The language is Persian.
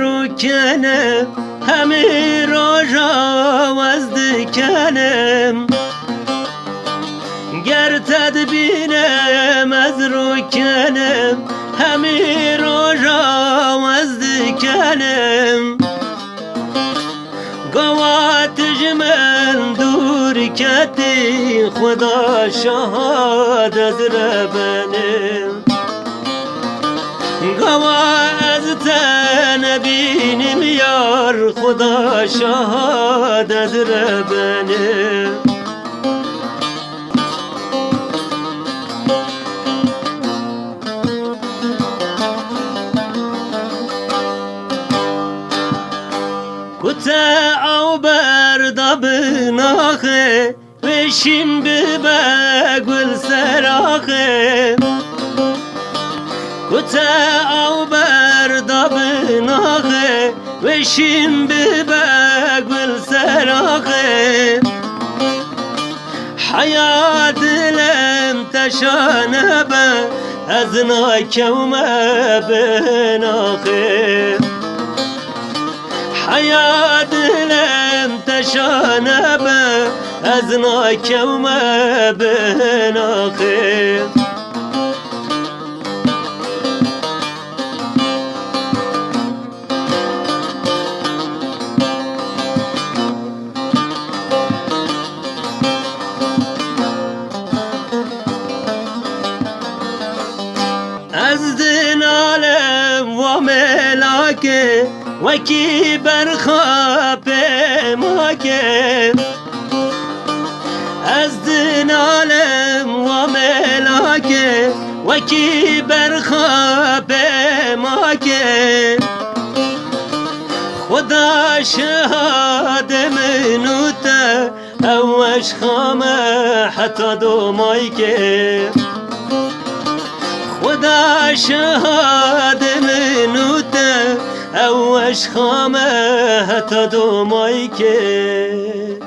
رو کنم همه راجا وزد کنم گر تدبینم از رو کنم همه راجا وزد کنم گوات جمن دور کتی خدا شهاد از ربنم گوا از تن بینیم یار خدا شهاد از ربنم کتا او بردا بناخه وشیم ببگل سراخه کتا او بردا بناخه وشیم ببگل سراخه حیات لم تشانه به از ناکوم بناخه حیات لم تشانه به از ناکوم بناخه از دنالم و ملاکه وکی برخواب ما که از دنالم و ملاکه وکی برخواب ما که خدا شهاد منوته اوش خامه حتی دو مای که خدا شهاد منوته اوش خامه حتی دو مای که